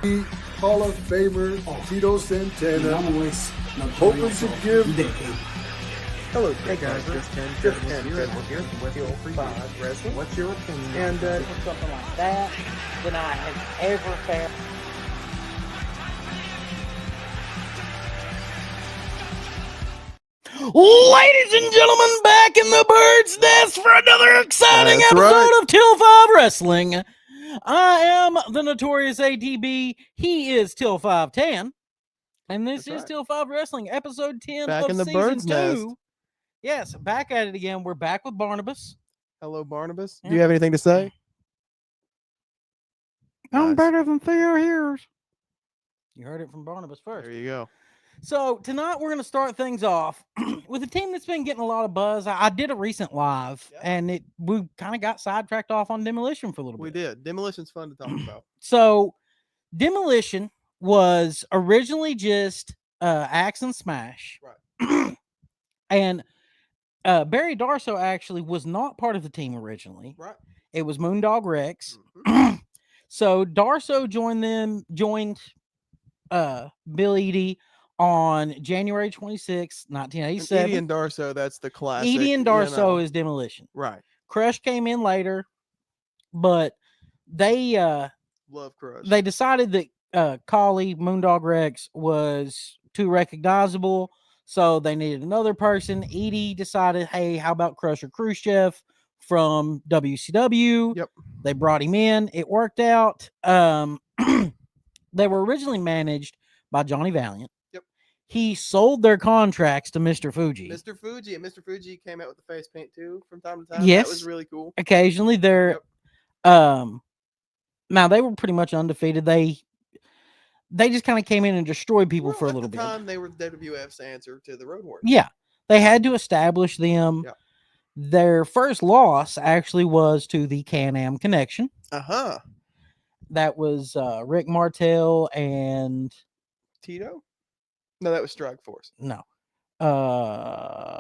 Hall of Famer Tito Santana, hoping to give. Hello, hey guys, just 10 here with your 5 wrestling. What's your opinion? And something like that than I have ever found. Ladies and gentlemen, back in the bird's nest for another exciting episode of Till 5 Wrestling. I am the notorious ATB. He is Till 510. And this is Till 5 Wrestling, episode 10 back of in the season bird's 2. Nest. Yes, back at it again. We're back with Barnabas. Hello, Barnabas. Yeah. Do you have anything to say? I'm better than Theo Hears. You heard it from Barnabas first. There you go. So tonight we're going to start things off with a team that's been getting a lot of buzz. I did a recent live, and we kind of got sidetracked off on Demolition for a little bit. We did. Demolition's fun to talk about. So Demolition was originally just Axe and Smash. Right. And Barry Darso actually was not part of the team originally. Right. It was Moondog Rex. Mm-hmm. So Darso joined Bill Eadie on January 26, 1987. Eadie and Darso, that's the classic. Eadie and Darso is Demolition. Right. Crush came in later, but they love Crush. They decided that Collie Moondog Rex was too recognizable, so they needed another person. Eadie decided, hey, how about Crusher Khrushchev from WCW? Yep. They brought him in. It worked out. They were originally managed by Johnny Valiant. Yep. He sold their contracts to Mr. Fuji. Mr. Fuji. And Mr. Fuji came out with the face paint too from time to time. Yes. That was really cool. Occasionally they're now they were pretty much undefeated. They just kind of came in and destroyed people for a little bit. At the time, they were the WWF's answer to the Road Warriors. Yeah. They had to establish them. Yeah. Their first loss actually was to the Can-Am Connection. Uh-huh. That was Rick Martel and Tito? No, that was Strike Force. No. I'm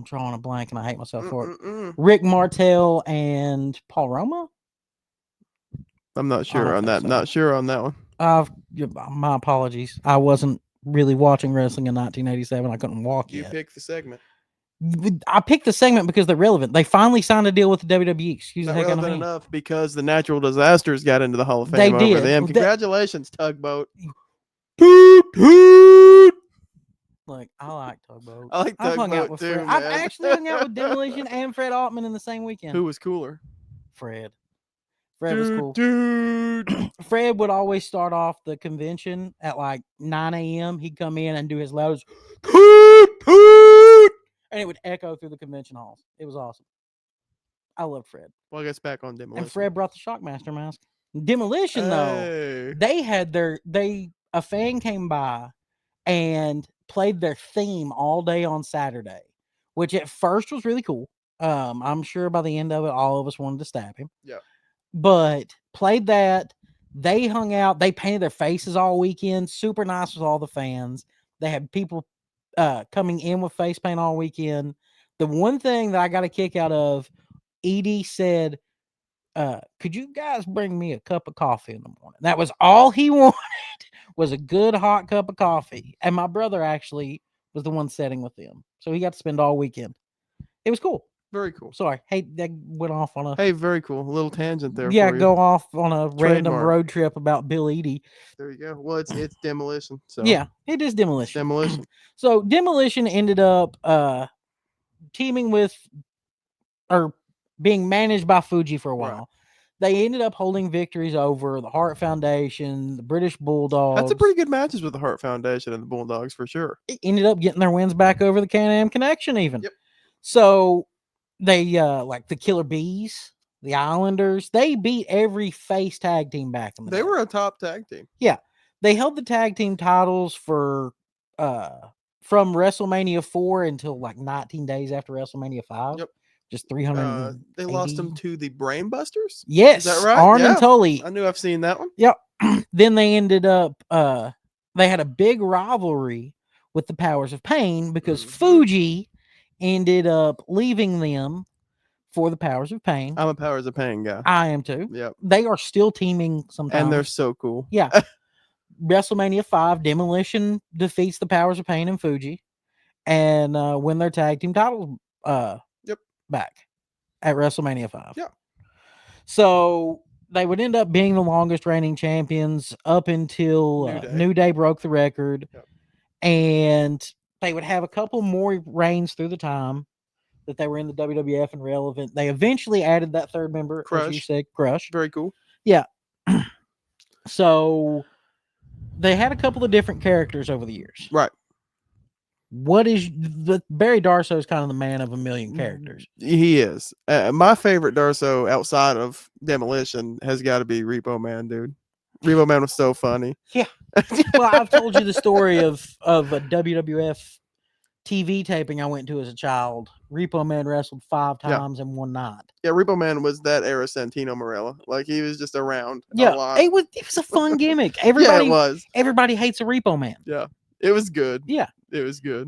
drawing a blank and I hate myself for it. Rick Martel and Paul Roma? I'm not sure on that. So. Not sure on that one. My apologies. I wasn't really watching wrestling in 1987. I couldn't walk yet. You picked the segment. I picked the segment because they're relevant. They finally signed a deal with the WWE. Excuse me. Not relevant enough because the Natural Disasters got into the Hall of Fame over them. Congratulations, Tugboat. Toot, toot. Like, I like Tugboat. I like Tugboat too, man. I've actually hung out with Demolition and Fred Altman in the same weekend. Who was cooler? Fred. Fred was cool. Dude. Fred would always start off the convention at like 9 a.m. He'd come in and do his loudest, toot, toot, and it would echo through the convention halls. It was awesome. I loved Fred. Well, I guess back on Demolition. And Fred brought the Shockmaster mask. Demolition, though, they had a fan came by and played their theme all day on Saturday, which at first was really cool. I'm sure by the end of it, all of us wanted to stab him. Yeah. But played that. They hung out. They painted their faces all weekend. Super nice with all the fans. They had people coming in with face paint all weekend. The one thing that I got a kick out of, Edie said, could you guys bring me a cup of coffee in the morning? That was all he wanted, was a good hot cup of coffee. And my brother actually was the one sitting with them. So he got to spend all weekend. It was cool. Very cool. Sorry. Hey, that went off on a... Hey, very cool. A little tangent there. Yeah, for you. Go off on a random Trademark. road trip about Bill Eadie. There you go. Well, it's Demolition. So yeah, it is Demolition. Demolition. So Demolition ended up teaming with, or being managed by Fuji for a while. Right. They ended up holding victories over the Hart Foundation, the British Bulldogs. That's a pretty good matches with the Hart Foundation and the Bulldogs for sure. It ended up getting their wins back over the Can-Am Connection even. Yep. So they like the Killer Bees, the Islanders, they beat every face tag team back in the day. They were a top tag team. Yeah. They held the tag team titles for from WrestleMania 4 until like 19 days after WrestleMania 5. Yep. Just 300. They lost them to the Brainbusters? Yes. Is that right? Arn and Tully. I knew I've seen that one. Yep. Then they ended up they had a big rivalry with the Powers of Pain because Fuji ended up leaving them for the Powers of Pain. I'm a Powers of Pain guy. I am too. Yep. They are still teaming sometimes. And they're so cool. Yeah. WrestleMania 5, Demolition defeats the Powers of Pain and Fuji and win their tag team titles back at WrestleMania 5. Yeah. So they would end up being the longest reigning champions up until New Day broke the record. Yep. And they would have a couple more reigns through the time that they were in the WWF and relevant. They eventually added that third member, Crush. as you said, Crush. Very cool. Yeah. So they had a couple of different characters over the years. Right. What is the Barry Darsow is kind of the man of a million characters. He is. My favorite Darsow outside of Demolition has got to be Repo Man, dude. Repo Man was so funny. Yeah. Well, I've told you the story of a WWF TV taping I went to as a child. Repo Man wrestled 5 times in one night. Yeah, Repo Man was that era Santino Marella. Like, he was just around a lot. It was a fun gimmick. Everybody, it was. Everybody hates a Repo Man. Yeah. It was good. Yeah. It was good.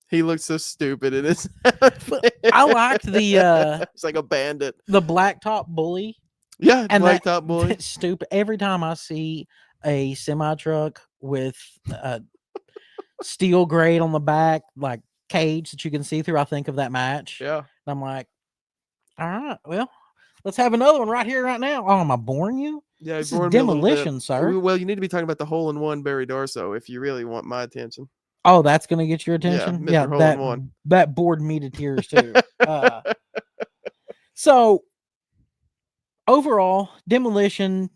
He looked so stupid in his I liked the it's like a bandit. The blacktop bully. Yeah, and blacktop bully. Stupid. Every time I see a semi truck with steel grate on the back, like cage that you can see through, I think of that match. Yeah. And I'm like, all right, well, let's have another one right here, right now. Oh, am I boring you? Yeah, this is Demolition, sir. Well, you need to be talking about the hole-in-one Barry Darsow if you really want my attention. Oh, that's gonna get your attention. Yeah, Mr. Hole-in-One. That bored me to tears too. So overall, Demolition,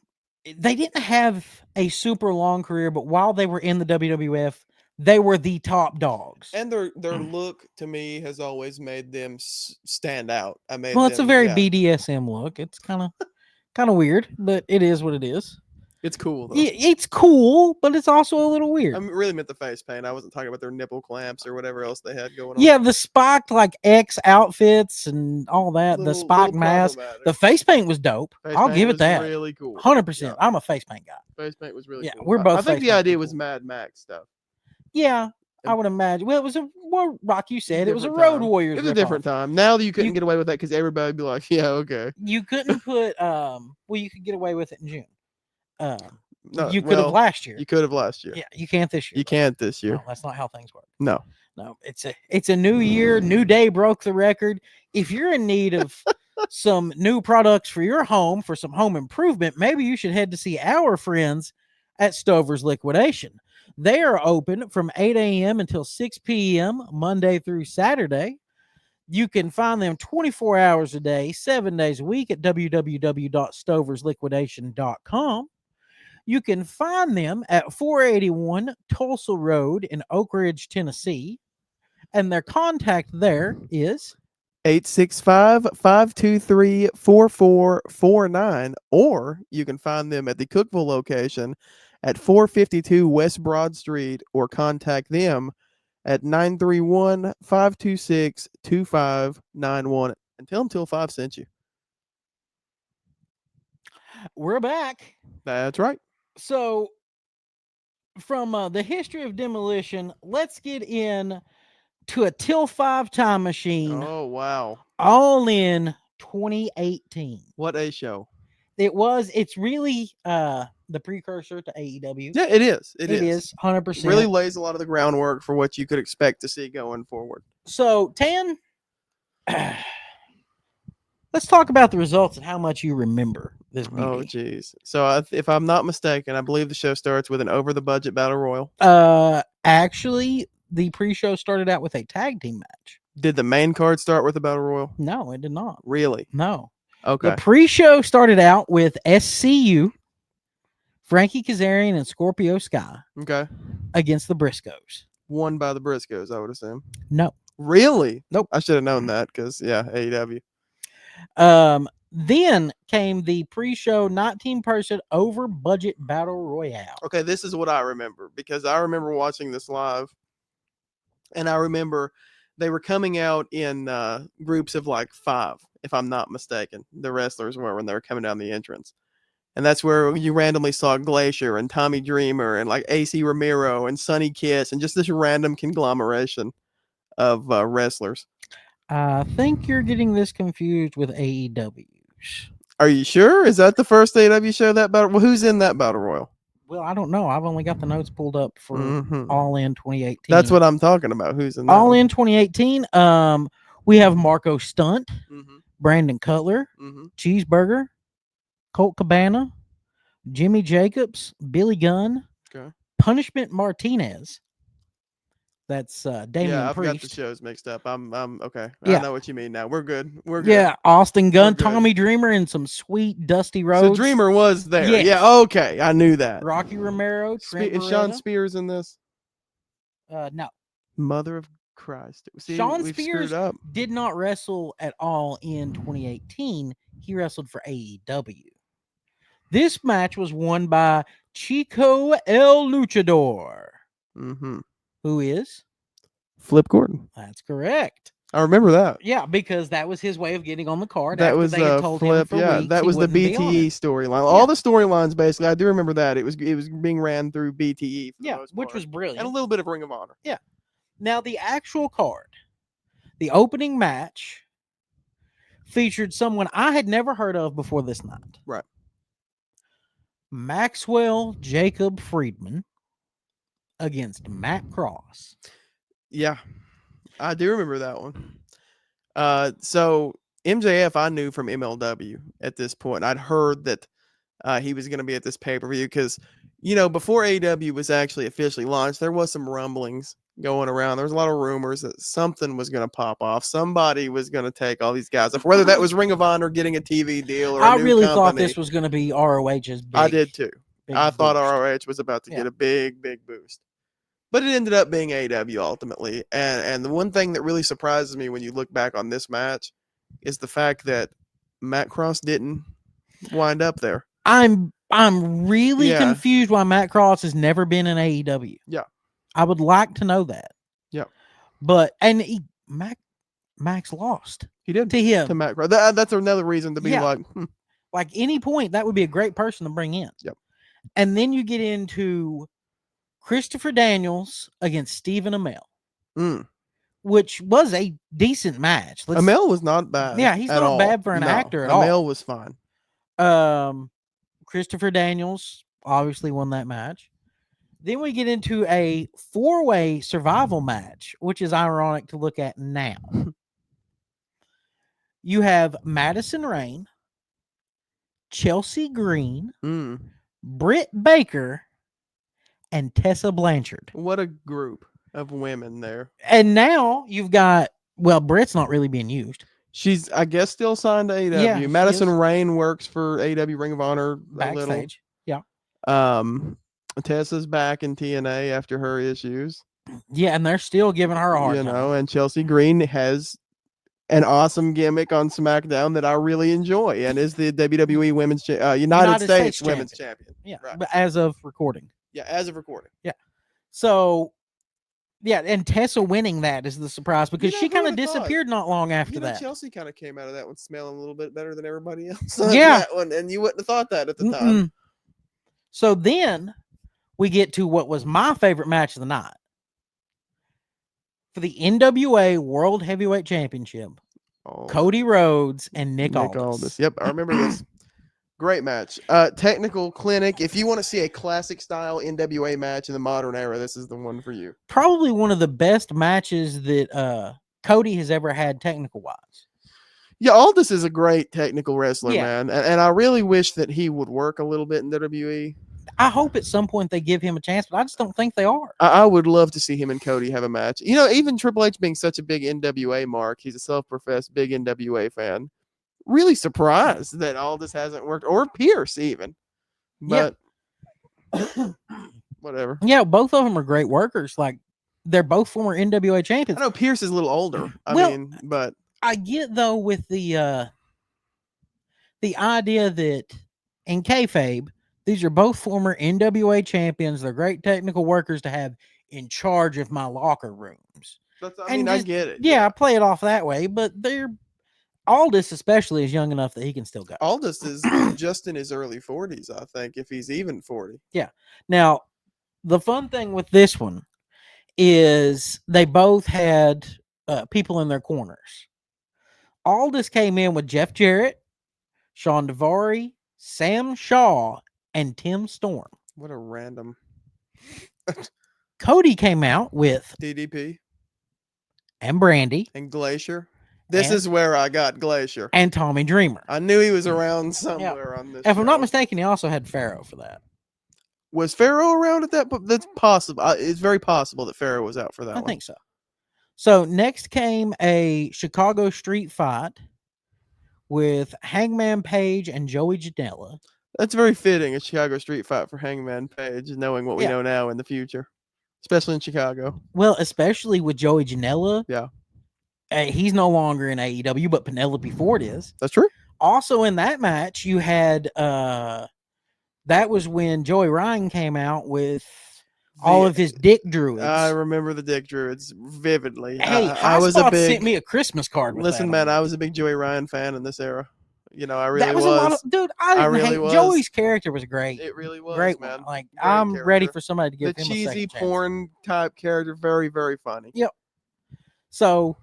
they didn't have a super long career, but while they were in the WWF, they were the top dogs. And their look to me has always made them stand out. It's a very BDSM look. It's kind of weird, but it is what it is. It's cool, though. It's cool, but it's also a little weird. I really meant the face paint. I wasn't talking about their nipple clamps or whatever else they had going on. Yeah, the spiked like X outfits and all that. The spiked mask. The face paint was dope. I'll give it that. Really cool. 100%. Yeah. I'm a face paint guy. Face paint was really cool. We're both. I think the idea was Mad Max stuff. Yeah, I would imagine. Well, it was like you said, it was a Road Warriors. It was a different time. Now you couldn't get away with that because everybody would be like, "Yeah, okay." You couldn't put. Well, you could get away with it in June. No, you could have last year. You could have last year. Yeah, you can't this year. You can't this year. No, that's not how things work. No. It's a new year. New Day broke the record. If you're in need of some new products for your home, for some home improvement, maybe you should head to see our friends at Stover's Liquidation. They are open from 8 a.m. until 6 p.m. Monday through Saturday. You can find them 24 hours a day, 7 days a week at www.stoversliquidation.com. You can find them at 481 Tulsa Road in Oak Ridge, Tennessee. And their contact there is 865-523-4449. Or you can find them at the Cookville location at 452 West Broad Street, or contact them at 931-526-2591 and tell them Till 5 sent you. We're back. That's right. So from the history of Demolition, let's get in to a Till 5 time machine. Oh, wow. All in 2018. What a show. It's really the precursor to AEW. Yeah, it is. It is 100%. Really lays a lot of the groundwork for what you could expect to see going forward. So, Tan, let's talk about the results and how much you remember this movie. Oh, geez. So, if I'm not mistaken, I believe the show starts with an over-the-budget battle royal. Actually, the pre-show started out with a tag team match. Did the main card start with a battle royal? No, it did not. Really? No. Okay. The pre-show started out with SCU, Frankie Kazarian, and Scorpio Sky. Okay. Against the Briscoes. Won by the Briscoes, I would assume. No. Really? Nope. I should have known that because, yeah, AEW. Then came the pre-show 19-person over-budget battle royale. Okay, this is what I remember because I remember watching this live, and I remember they were coming out in groups of like 5, if I'm not mistaken. The wrestlers were when they were coming down the entrance. And that's where you randomly saw Glacier and Tommy Dreamer and like AC Romero and Sonny Kiss and just this random conglomeration of wrestlers. I think you're getting this confused with AEW's. Are you sure? Is that the first AEW show that battle? Well, who's in that battle royal? Well, I don't know. I've only got the notes pulled up for Mhm. All In 2018. That's what I'm talking about. Who's in that? All one? In 2018. We have Marco Stunt, Mhm. Brandon Cutler, Mhm. Cheeseburger, Colt Cabana, Jimmy Jacobs, Billy Gunn, Okay. Punishment Martinez. That's Damian Yeah, I've got the Priest. shows mixed up. I'm okay. I Yeah. know what you mean now. We're good. We're good. Yeah, Austin Gunn, good. Tommy Dreamer, and some sweet Dusty So Rhodes. Dreamer was there. Yes. Yeah. Okay. I knew that. Rocky Romero, Trent Is Sean Beretta. Spears in this? No. Mother of Christ. See, Sean we've Spears screwed up. did not wrestle at all in 2018. He wrestled for AEW. This match was won by Chico El Luchador, Mm-hmm. who is? Flip Gordon. That's correct. I remember that. Yeah, because that was his way of getting on the card That after was they had told him Flip. for Yeah, weeks that he was the wouldn't be on BTE it. storyline. All the storylines, basically, I do remember that. It was being ran through BTE. For the Yeah, most which part. was brilliant. And a little bit of Ring of Honor. Yeah. Now, the actual card, the opening match, featured someone I had never heard of before this night. Right. Maxwell Jacob Friedman against Matt Cross. Yeah, I do remember that one. So MJF I knew from MLW at this point. I'd heard that he was going to be at this pay-per-view because, before AEW was actually officially launched, there was some rumblings going around. There was a lot of rumors that something was going to pop off. Somebody was going to take all these guys off, whether that was Ring of Honor getting a TV deal or a I new really company. thought this was going to be ROH's big. I did too. I thought boost. ROH was about to get a big boost. But it ended up being AEW ultimately. And the one thing that really surprises me when you look back on this match is the fact that Matt Cross didn't wind up there. I'm really confused why Matt Cross has never been in AEW. Yeah. I would like to know that. Yeah. But Max lost. He did to him. To Matt Cross. That's another reason to be like like any point that would be a great person to bring in. Yep. And then you get into Christopher Daniels against Stephen Amell. Which was a decent match. Amell was not bad. Yeah, he's not bad for an actor at all. Amell was fine. Christopher Daniels obviously won that match. Then we get into a 4-way survival match, which is ironic to look at now. You have Madison Rain, Chelsea Green, Britt Baker, and Tessa Blanchard. What a group of women there. And now you've got, Britt's not really being used. She's, I guess, still signed to AEW. Yeah, Madison Rain works for AEW Ring of Honor backstage. A little. Tessa's back in TNA after her issues. Yeah, and they're still giving her a hard time. And Chelsea Green has an awesome gimmick on SmackDown that I really enjoy, and is the WWE Women's United States Women's Champion. Yeah, right. But as of recording. Yeah, as of recording. Yeah. So, and Tessa winning that is the surprise because she kind of disappeared not long after that. Chelsea kind of came out of that one smelling a little bit better than everybody else. Yeah. That one, and you wouldn't have thought that at the time. So then we get to what was my favorite match of the night. For the NWA World Heavyweight Championship, Cody Rhodes and Nick Aldis. Yep, I remember this. Great match. Technical Clinic. If you want to see a classic style NWA match in the modern era, this is the one for you. Probably one of the best matches that Cody has ever had technical wise. Yeah, Aldis is a great technical wrestler, man. And I really wish that he would work a little bit in WWE. I hope at some point they give him a chance, but I just don't think they are. I would love to see him and Cody have a match. Even Triple H being such a big NWA mark, he's a self-professed big NWA fan. Really surprised that Aldis hasn't worked, or Pierce even. But whatever. Yeah, both of them are great workers. Like, they're both former NWA champions. I know Pierce is a little older. But I get though with the idea that in kayfabe, these are both former NWA champions. They're great technical workers to have in charge of my locker rooms. I get it. Yeah, I play it off that way, but Aldis especially is young enough that he can still go. Aldis is just in his early 40s, I think, if he's even 40. Yeah. Now, the fun thing with this one is they both had people in their corners. Aldis came in with Jeff Jarrett, Sean Devari, Sam Shaw, and Tim Storm. What a random Cody came out with DDP and Brandy and Glacier. This And- is where I got Glacier. and Tommy Dreamer. I knew he was around somewhere on this. If I'm not show. mistaken, he also had Pharaoh for that. Was Pharaoh around at that? But that's possible. It's very possible that Pharaoh was out for that I one. think so. So next came a Chicago street fight with Hangman Page and Joey Janela. That's very fitting, a Chicago street fight for Hangman Page, knowing what we Yeah. know now in the future, especially in Chicago. Well, especially with Joey Janela. Yeah. He's no longer in AEW, but Penelope Ford is. That's true. Also in that match, you had that was when Joey Ryan came out with all of his dick druids. I remember the Dick Druids vividly. Hey, I was a big. sent me a Christmas card. With Listen, that man, on it. I was a big Joey Ryan fan in this era. You know, I really that was, was. a lot of dude. I didn't really hate was. Joey's character was great. It really was, Great man. one. Like Great I'm ready character. for somebody to give The him a cheesy second chance. porn type character, very, very funny. Yep. So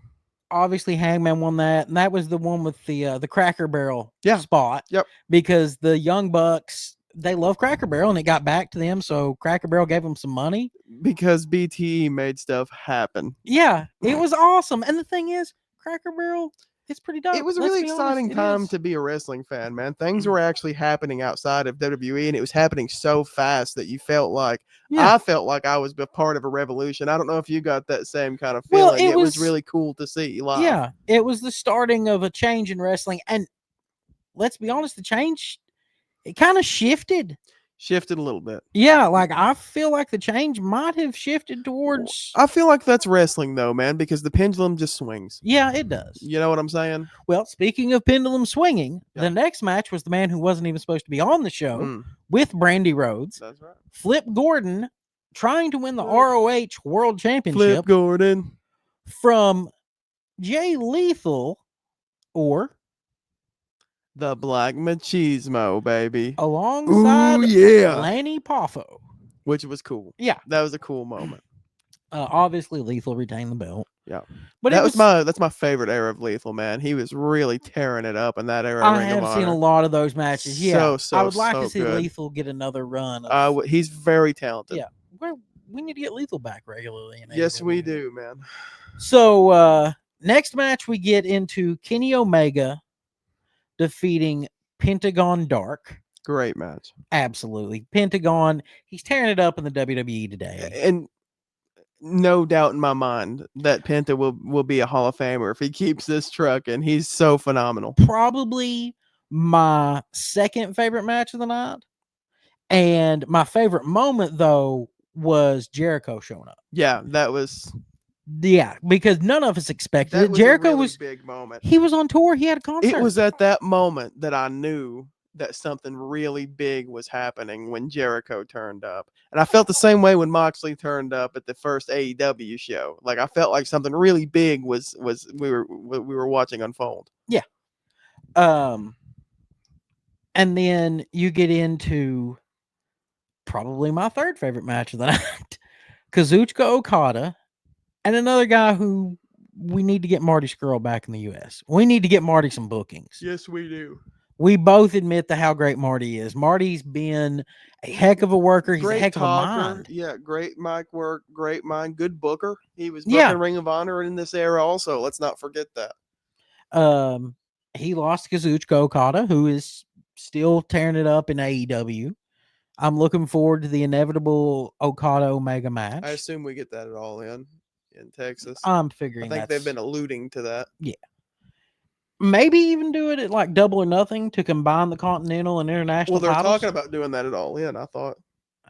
obviously Hangman won that, and that was the one with the Cracker Barrel spot. Yep. Because the Young Bucks, they love Cracker Barrel, and it got back to them, so Cracker Barrel gave them some money. Because BTE made stuff happen. Yeah, it was awesome. And the thing is, Cracker Barrel, it's pretty dope. It was a Let's really be exciting honest, it time is. to be a wrestling fan, man. Things were actually happening outside of WWE, and it was happening so fast that you felt like Yeah. I felt like I was a part of a revolution. I don't know if you got that same kind of Well, feeling. it It was was- really cool to see live. Yeah, it was the starting of a change in wrestling, and let's be honest, the change it kind of shifted. Shifted a little bit. Yeah, like I feel like the change might have shifted towards. I feel like that's wrestling though, man, because the pendulum just swings. Yeah, it does. You know what I'm saying? Well, speaking of pendulum swinging, Yeah. the next match was the man who wasn't even supposed to be on the show Mm, with Brandy Rhodes, that's right. Flip Gordon, trying to win the Flip. ROH World Championship Flip Gordon. from Jay Lethal or The Black Machismo, baby. alongside Ooh, yeah. Lanny Poffo. Which was cool. Yeah. That was a cool moment. Obviously, Lethal retained the belt. Yeah. But that's my favorite era of Lethal, man. He was really tearing it up in that era. of I Ring of have seen a Honor. lot of those matches. Yeah, So, I would like so to see good. Lethal get another run. Of, He's very talented. Yeah. we need to get Lethal back regularly. In Yes, we AEW. do, man. So next match we get into Kenny Omega defeating Pentagon Dark. Great match. Absolutely, Pentagon. He's tearing it up in the WWE today. And no doubt in my mind that Penta will be a Hall of Famer if he keeps this truck, and he's so phenomenal. Probably my second favorite match of the night, and my favorite moment though was Jericho showing up. Yeah, that was Yeah, because none of us expected that it. was Jericho a really was big moment. he was on tour. He had a concert. It was at that moment that I knew that something really big was happening when Jericho turned up. And I felt the same way when Moxley turned up at the first AEW show. Like I felt like something really big was we were watching unfold. And then you get into probably my third favorite match of the night. Kazuchika Okada and another guy who we need to get Marty Scurll back in the US. We need to get Marty some bookings. Yes, we do. We both admit how great Marty is. Marty's been a heck of a worker. He's a heck of a mind. Yeah, great mic work, great mind, good booker. He was booking Yeah. Ring of Honor in this era also. Let's not forget that. He lost Kazuchika Okada, who is still tearing it up in AEW. I'm looking forward to the inevitable Okada Omega match. I assume we get that at All In Texas. I'm I figuring think they've that's- been alluding to that. maybe even do it at like Double or Nothing to combine the Continental and International Well, they're titles. talking about doing that at All In, I thought.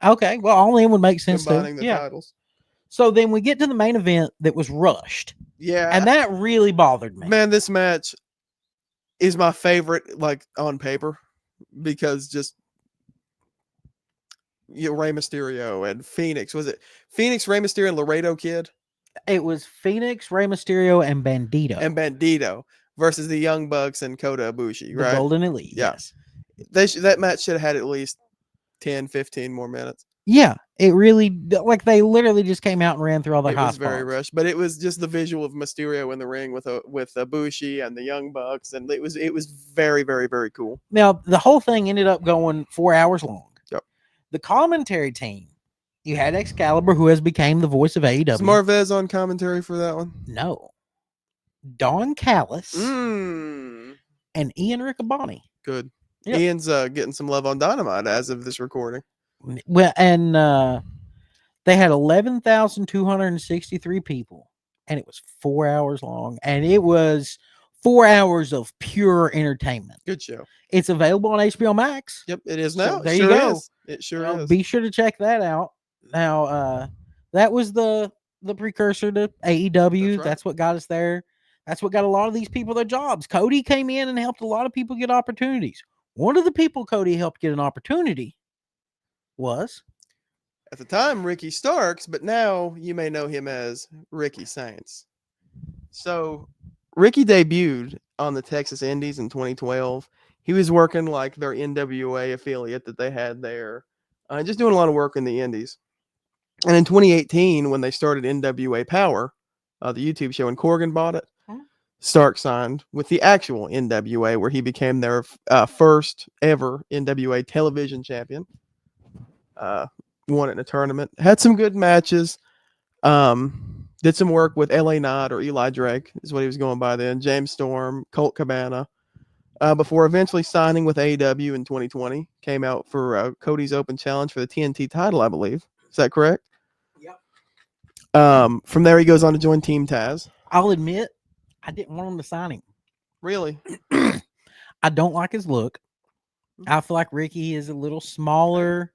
Okay, well, All In would make sense too. Combining the Yeah. titles. So then we get to the main event that was rushed, Yeah. and that really bothered me. Man, this match is my favorite, like on paper, because just Rey Mysterio and Phoenix. Was it Phoenix, Rey Mysterio, and Laredo Kid? It was Phoenix, Rey Mysterio, and Bandito. And Bandito versus the Young Bucks and Kota Ibushi, the right? Golden Elite. Yeah. Yes. That match should have had at least 10, 15 more minutes. Yeah. It really, like, they literally just came out and ran through all the It high was very spots. rushed, but it was just the visual of Mysterio in the ring with Bushi and the Young Bucks, and it was very very very cool. Now, the whole thing ended up going 4 hours long. Yep. The commentary team, you had Excalibur, who has become the voice of AEW. Is Marvez on commentary for that one? No. Don Callis Mm. and Ian Riccaboni. Good. Yep. Ian's getting some love on Dynamite as of this recording. Well, and they had 11,263 people, and it was 4 hours long, and it was 4 hours of pure entertainment. Good show. It's available on HBO Max. Yep, it is So now. there It you sure go. is. It sure is. Be sure to check that out. Now, that was the precursor to AEW. That's right. That's what got us there. That's what got a lot of these people their jobs. Cody came in and helped a lot of people get opportunities. One of the people Cody helped get an opportunity was At the time, Ricky Starks, but now you may know him as Ricky Saints. So, Ricky debuted on the Texas Indies in 2012. He was working like their NWA affiliate that they had there, just doing a lot of work in the Indies. And in 2018, when they started NWA Power, the YouTube show, and Corgan bought it, Stark signed with the actual NWA, where he became their first ever NWA television champion. Won it in a tournament, had some good matches. Did some work with LA Knight, or Eli Drake is what he was going by then, James Storm, Colt Cabana, before eventually signing with AEW in 2020. Came out for Cody's Open Challenge for the TNT title, I believe. Is that correct? Yep. From there, he goes on to join Team Taz. I'll admit, I didn't want him to sign him. Really? I don't like his look. I feel like Ricky is a little smaller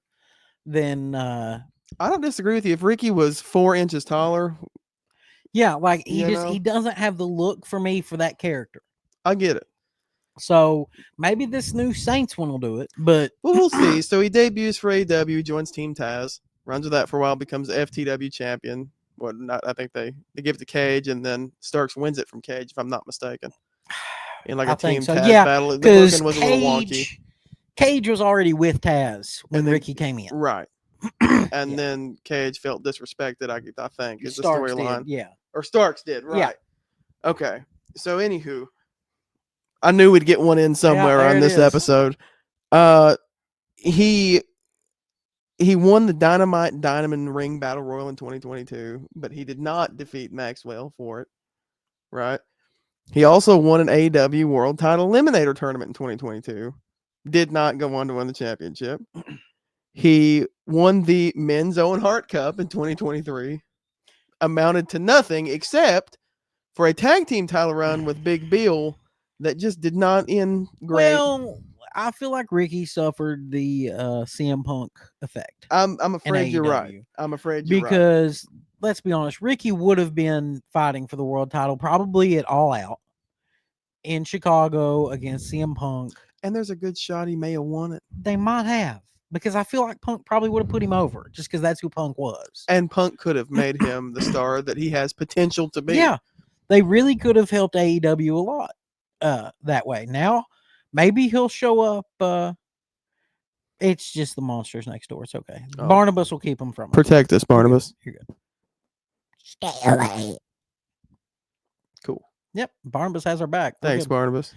than. I don't disagree with you. If Ricky was 4 inches taller, yeah, like he You just know? he doesn't have the look for me for that character. I get it. So maybe this new Saints one will do it, but Well, we'll see. So he debuts for AEW, joins Team Taz, runs with that for a while, becomes FTW champion. I think they give it to Cage, and then Starks wins it from Cage, if I'm not mistaken. In like a I Team think so. Taz Yeah, battle. The because booking was a little wonky. Cage was already with Taz when And then- Ricky came in. Right. And Yeah. then Cage felt disrespected, I think, is the Starks storyline. did, yeah. Or Starks did, Yeah. right. Okay. So, anywho, I knew we'd get one in somewhere there on it this is. episode. He won the Dynamite Diamond Ring Battle Royal in 2022, but he did not defeat Maxwell for it, right? He also won an AEW World Title Eliminator Tournament in 2022. Did not go on to win the championship. He won the Men's Owen Hart Cup in 2023. Amounted to nothing except for a tag team title run with Big Bill that just did not end great. Well, I feel like Ricky suffered the CM Punk effect. I'm afraid you're right. AEW. I'm afraid you're right. Because let's be honest, Ricky would have been fighting for the world title probably at All Out in Chicago against CM Punk. And there's a good shot he may have won it. They might have, because I feel like Punk probably would have put him over just because that's who Punk was. And Punk could have made him the star that he has potential to be. Yeah, they really could have helped AEW a lot that way. Now, maybe he'll show up. It's just the monsters next door. It's okay. Oh. Barnabas will keep him from it. Protect us, Barnabas. You're good. Stay away. Cool. Yep, Barnabas has our back. We're Thanks, good. Barnabas.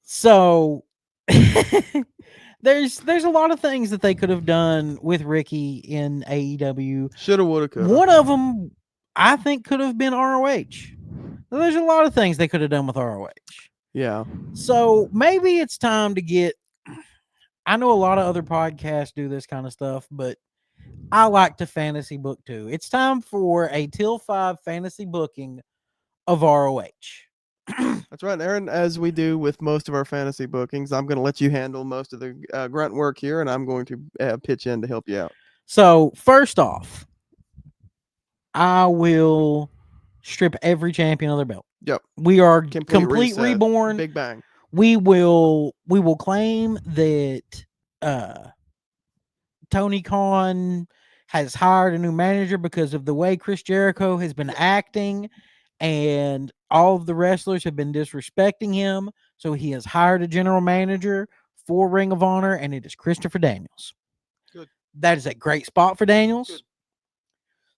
So there's a lot of things that they could have done with Ricky in AEW. Shoulda, woulda, coulda. One of them, I think, could have been ROH. There's a lot of things they could have done with ROH. Yeah. So maybe it's time to get. I know a lot of other podcasts do this kind of stuff, but I like to fantasy book too. It's time for a Till 5 fantasy booking of ROH. That's right, Aaron. As we do with most of our fantasy bookings, I'm going to let you handle most of the grunt work here, and I'm going to pitch in to help you out. So first off, I will strip every champion of their belt. Yep. We are Complete reset. reborn. Big bang. We will claim that Tony Khan has hired a new manager because of the way Chris Jericho has been acting, and all of the wrestlers have been disrespecting him. So he has hired a general manager for Ring of Honor, and it is Christopher Daniels. Good. That is a great spot for Daniels. Good.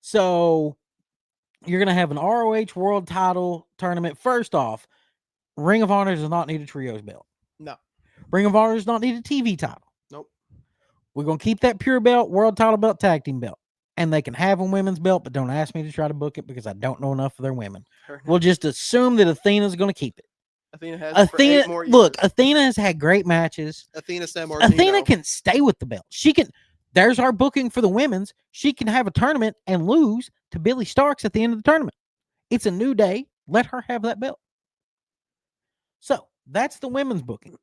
So you're going to have an ROH World Title tournament. First off, Ring of Honor does not need a trios belt. No. Ring of Honor does not need a TV title. Nope. We're going to keep that pure belt, world title belt, tag team belt. And they can have a women's belt, but don't ask me to try to book it because I don't know enough of their women. We'll just assume that Athena's going to keep it. Athena has it for 8 more years. Look, Athena has had great matches. Athena San Martino. Athena can stay with the belt. She can. There's our booking for the women's. She can have a tournament and lose to Billy Starks at the end of the tournament. It's a new day. Let her have that belt. So that's the women's booking.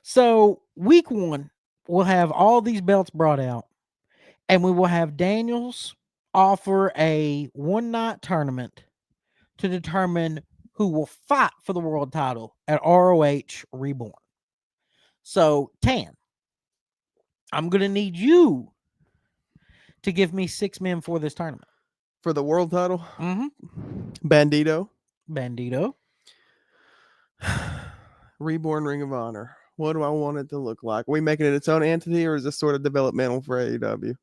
So week 1, we'll have all these belts brought out, and we will have Daniels offer a one-night tournament to determine who will fight for the world title at ROH Reborn. So, Tan, I'm going to need you to give me 6 men for this tournament. For the world title? Mm-hmm. Bandito. Reborn Ring of Honor. What do I want it to look like? Are we making it its own entity, or is this sort of developmental for AEW?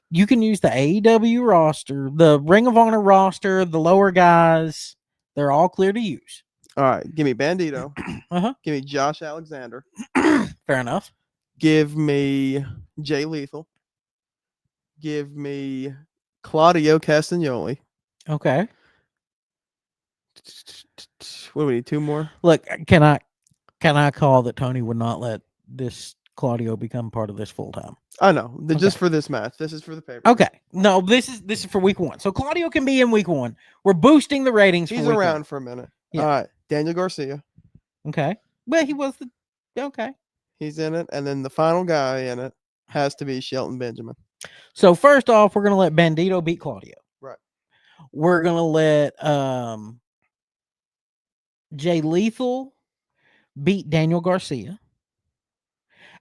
You can use the AEW roster, the Ring of Honor roster, the lower guys. They're all clear to use. All right. Give me Bandito. Uh-huh. Give me Josh Alexander. Fair enough. Give me Jay Lethal. Give me Claudio Castagnoli. Okay. What do we need? 2 more? Look, can I call that Tony would not let this Claudio become part of this full time? I know. Just for this match. This is for the paper. Okay. No, this is for week 1. So Claudio can be in week 1. We're boosting the ratings. He's for week around 1. for a minute. Yeah. All right. Daniel Garcia. Okay. Well, he was okay. He's in it. And then the final guy in it has to be Shelton Benjamin. So first off, we're going to let Bandito beat Claudio. Right. We're going to let Jay Lethal beat Daniel Garcia.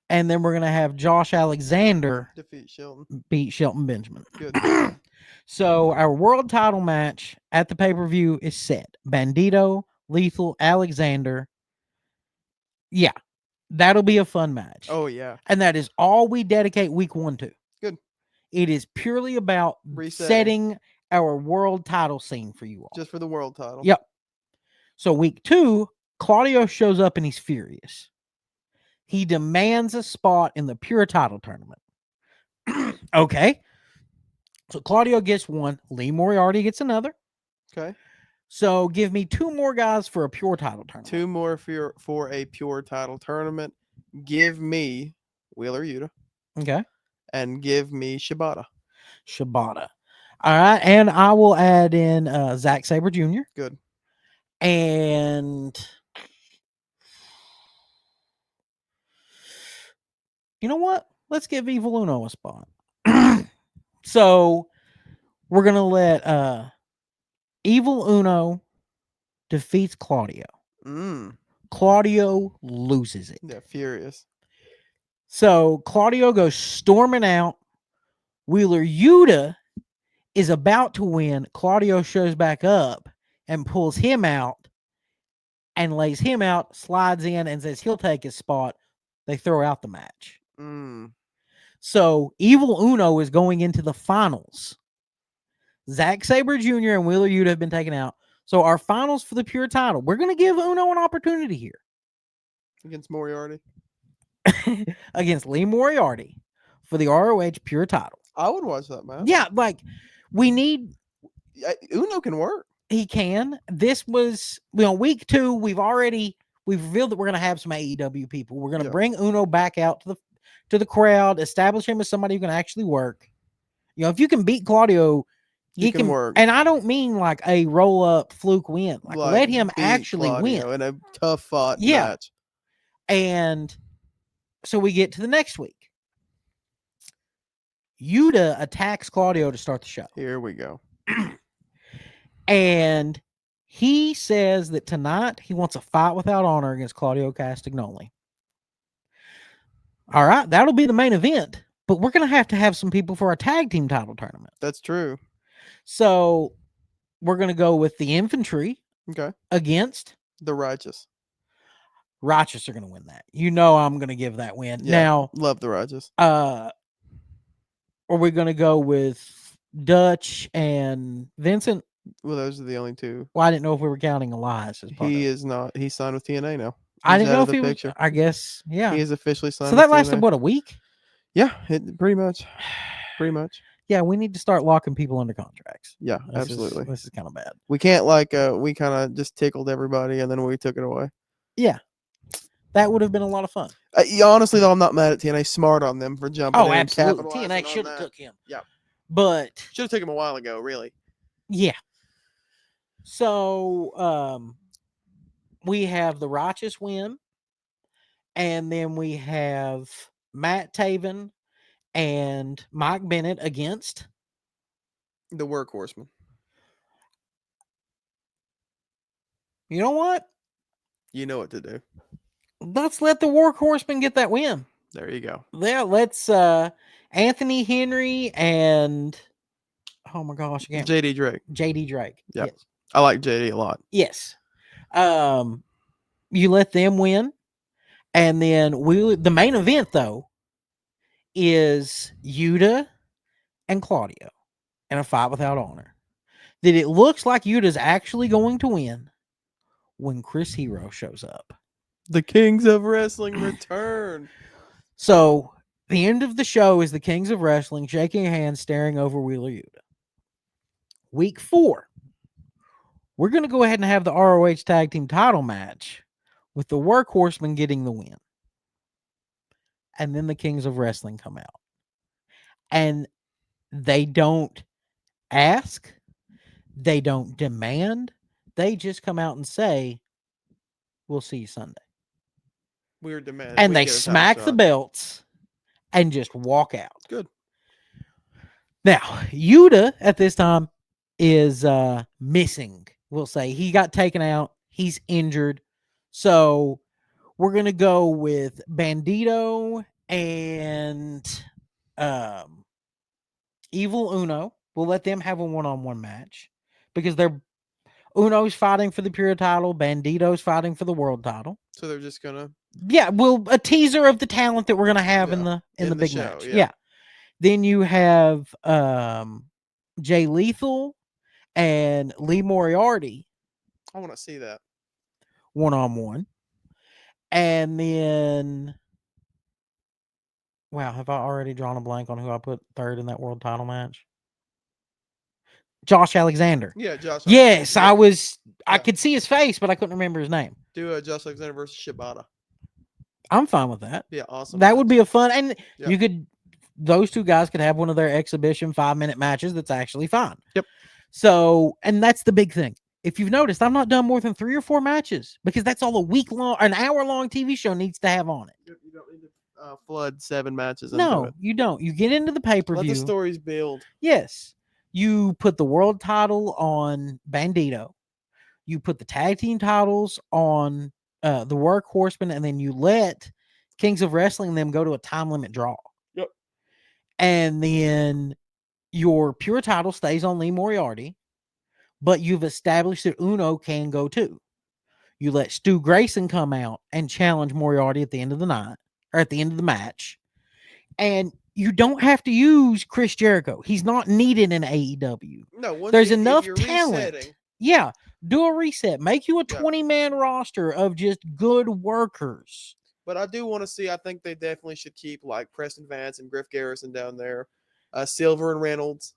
And then we're going to have Josh Alexander beat Shelton Benjamin. Good. So our world title match at the pay-per-view is set. Bandito, Lethal, Alexander. Yeah, that'll be a fun match. Oh, yeah. And that is all we dedicate week 1 to. Good. It is purely about setting our world title scene for you all. Just for the world title. Yep. So week 2, Claudio shows up and he's furious. He demands a spot in the pure title tournament. Okay. So Claudio gets 1. Lee Moriarty gets another. Okay. So give me 2 more guys for a pure title tournament. 2 more for a pure title tournament. Give me Wheeler Yuta. Okay. And give me Shibata. All right. And I will add in Zack Sabre Jr. Good. And you know what? Let's give Evil Uno a spot. So we're going to let Evil Uno defeats Claudio. Claudio loses it. Yeah, furious. So Claudio goes storming out. Wheeler Yuta is about to win. Claudio shows back up and pulls him out and lays him out, slides in, and says he'll take his spot. They throw out the match. So Evil Uno is going into the finals. Zack Sabre Jr. and Wheeler Yuta have been taken out. So our finals for the pure title, we're going to give Uno an opportunity here. Against Moriarty? Against Lee Moriarty for the ROH pure title. I would watch that match. Yeah, like we need... Uno can work. He can. This was, week 2, we've revealed that we're going to have some AEW people. We're going to bring Uno back out to the crowd, establish him as somebody who can actually work. If you can beat Claudio, he can work. And I don't mean like a roll up fluke win. Like let him actually Claudio win in a tough fought match. And so we get to the next week. Yuta attacks Claudio to start the show. Here we go. And he says that tonight he wants a fight without honor against Claudio Castagnoli. All right, that'll be the main event, but we're going to have some people for our tag team title tournament. That's true. So we're going to go with the Infantry against the Righteous. Righteous are going to win that. I'm going to give that win. Yeah, now, love the Righteous. Or are we going to go with Dutch and Vincent? Well, those are the only two. Well, I didn't know if we were counting Elias as part He of it. is not. He's signed with TNA now. I He's didn't out know of if the he picture. was. I guess, yeah. He is officially signed. So with that lasted TNA. what, a week? Yeah, pretty much. Pretty much. Yeah, we need to start locking people under contracts. Yeah, absolutely. This is kind of bad. We can't we kind of just tickled everybody and then we took it away. Yeah, that would have been a lot of fun. Honestly, though, I'm not mad at TNA. Smart on them for jumping in and Absolutely. capitalizing TNA on should have that. took him. Yeah. But Should have taken him a while ago, really. yeah. So we have the Righteous win, and then we have Matt Taven and Mike Bennett against The Workhorseman. You know what? You know what to do. Let's let the Workhorseman get that win. There you go. Yeah, let's Anthony Henry and oh my gosh, again. JD Drake. JD Drake. Yep. Yes. I like JD a lot. Yes. You let them win. And then the main event though is Yuta and Claudio in a fight without honor. That it looks like Yuta's actually going to win when Chris Hero shows up. The Kings of Wrestling return. So the end of the show is the Kings of Wrestling shaking hands, staring over Wheeler Yuta. Week 4, we're going to go ahead and have the ROH Tag Team title match with the Workhorsemen getting the win. And then the Kings of Wrestling come out. And they don't ask. They don't demand. They just come out and say, we'll see you Sunday. Weird demand. And they smack the belts and just walk out. Good. Now, Yuta at this time is missing. We'll say he got taken out. He's injured. So we're going to go with Bandito and Evil Uno. We'll let them have a one-on-one match because Uno's fighting for the Pure title. Bandito's fighting for the World title. So they're just going to... Yeah, well, a teaser of the talent that we're going to have in the big show, match. Yeah. Then you have Jay Lethal and Lee Moriarty. I want to see that. One-on-one. And then, wow, have I already drawn a blank on who I put third in that world title match? Josh Alexander. Yeah, Josh. Yes, Alexander. I could see his face, but I couldn't remember his name. Do Josh Alexander versus Shibata. I'm fine with that. Yeah, awesome. That would be a fun, and those two guys could have one of their exhibition 5-minute matches that's actually fine. Yep. So, and that's the big thing. If you've noticed, I've not done more than 3 or 4 matches because that's all an hour-long TV show needs to have on it. You don't need to flood 7 matches. No, you don't. You get into the pay-per-view. Let the stories build. Yes. You put the world title on Bandito. You put the tag team titles on the Workhorsemen, and then you let Kings of Wrestling them go to a time limit draw. Yep. And then your pure title stays on Lee Moriarty, but you've established that Uno can go too. You let Stu Grayson come out and challenge Moriarty at the end of the night, or at the end of the match. And you don't have to use Chris Jericho. He's not needed in AEW. No, there's enough talent. Resetting. Yeah, do a reset. Make you a 20-man roster of just good workers. But I do want to see. I think they definitely should keep like Preston Vance and Griff Garrison down there. Silver and Reynolds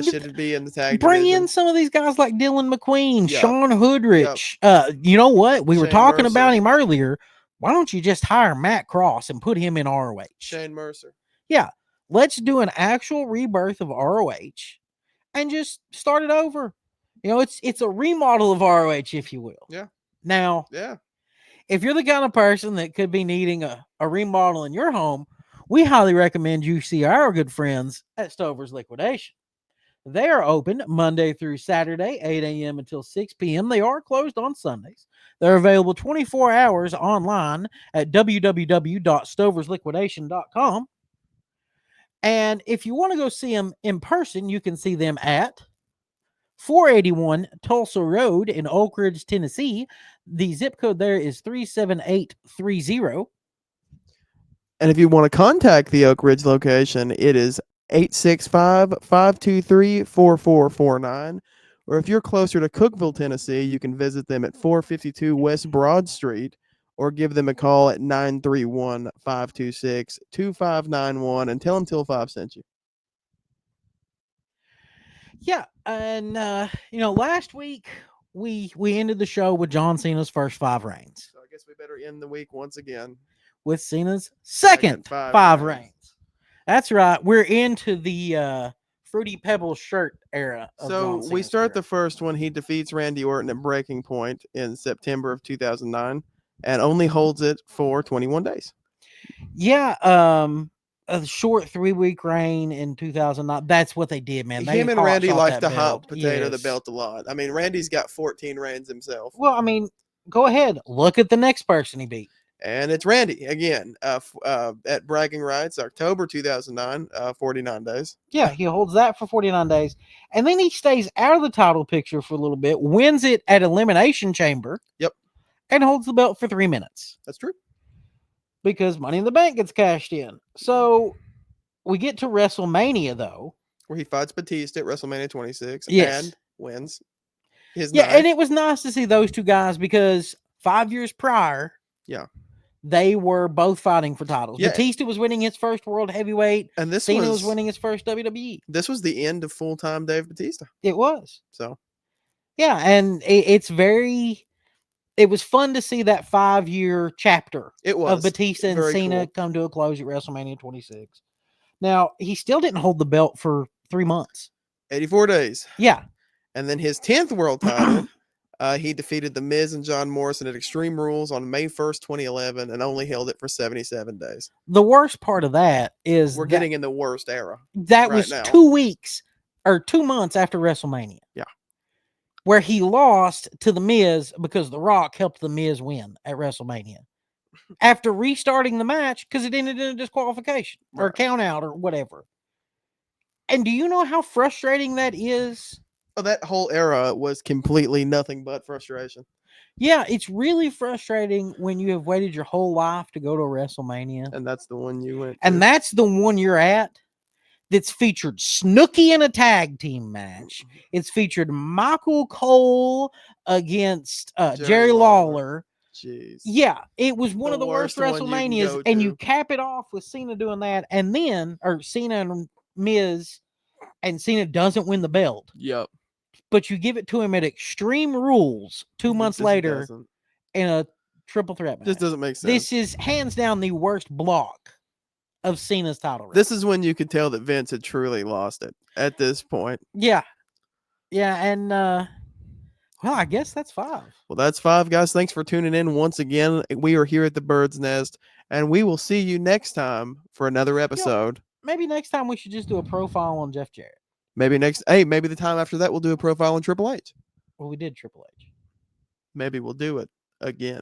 should be in the tag. Bring division. in some of these guys like Dylan McQueen, Yep. Sean Hoodrich. Yep. You know what? We were talking Mercer. about him earlier. Why don't you just hire Matt Cross and put him in ROH? Shane Mercer. Yeah. Let's do an actual rebirth of ROH and just start it over. You know, it's a remodel of ROH, if you will. Yeah. Now, if you're the kind of person that could be needing a remodel in your home, we highly recommend you see our good friends at Stover's Liquidation. They are open Monday through Saturday, 8 a.m. until 6 p.m. They are closed on Sundays. They're available 24 hours online at www.stoversliquidation.com. And if you want to go see them in person, you can see them at 481 Tulsa Road in Oak Ridge, Tennessee. The zip code there is 37830. And if you want to contact the Oak Ridge location, it is 865-523-4449. Or if you're closer to Cookeville, Tennessee, you can visit them at 452 West Broad Street or give them a call at 931-526-2591 and tell them Till 5 sent you. Yeah, and last week we ended the show with John Cena's first 5 reigns, So I guess we better end the week once again with Cena's second Second 5 reigns. reigns. That's right. We're into the Fruity Pebbles shirt era. Of So John we Cena's start career. the first one. He defeats Randy Orton at Breaking Point in September of 2009 and only holds it for 21 days. Yeah, a short 3-week reign in 2009. That's what they did, man. They Him and hot Randy shot like that to belt. hot potato the Yes. belt a lot. I mean, Randy's got 14 reigns himself. Well, I mean, go ahead. Look at the next person he beat. And it's Randy again at Bragging Rights, October 2009, 49 days. Yeah, he holds that for 49 days. And then he stays out of the title picture for a little bit, wins it at Elimination Chamber. Yep. And holds the belt for 3 minutes. That's true. Because Money in the Bank gets cashed in. So we get to WrestleMania, though. Where he fights Batista at WrestleMania 26 Yes. and wins his Yeah, ninth. and it was nice to see those two guys because 5 years prior, Yeah, they were both fighting for titles. Yeah. Batista was winning his first World Heavyweight. and this Cena was was winning his first WWE. This was the end of full-time Dave Batista. It was. So Yeah, and it was fun to see that 5-year chapter it was of Batista and very Cena cool. come to a close at WrestleMania 26. Now, he still didn't hold the belt for 3 months. 84 days. Yeah. And then his 10th world title, he defeated The Miz and John Morrison at Extreme Rules on May 1st, 2011, and only held it for 77 days. The worst part of that is We're getting in the worst era. that right was now. 2 weeks or 2 months after WrestleMania. Yeah. Where he lost to The Miz because The Rock helped The Miz win at WrestleMania. After restarting the match because it ended in a disqualification or Right. count out or whatever. And do you know how frustrating that is? Oh, that whole era was completely nothing but frustration. Yeah, it's really frustrating when you have waited your whole life to go to a WrestleMania. And that's the one you went to. And that's the one you're at that's featured Snooki in a tag team match. It's featured Michael Cole against Jerry Lawler. Jeez. Yeah, it was one The of the worst worst one you can WrestleManias, go and to. you cap it off with Cena doing that, and then, or Cena and Miz, and Cena doesn't win the belt, Yep. but you give it to him at Extreme Rules 2 months Just later doesn't- in a triple threat match. This doesn't make sense. This is hands down the worst block of Cena's title reign. This is when you could tell that Vince had truly lost it at this point. Yeah. Yeah, and well, I guess that's 5. Well, that's 5, guys. Thanks for tuning in once again. We are here at the Bird's Nest, and we will see you next time for another episode. Maybe next time we should just do a profile on Jeff Jarrett. Maybe maybe the time after that we'll do a profile on Triple H. Well, we did Triple H. Maybe we'll do it again.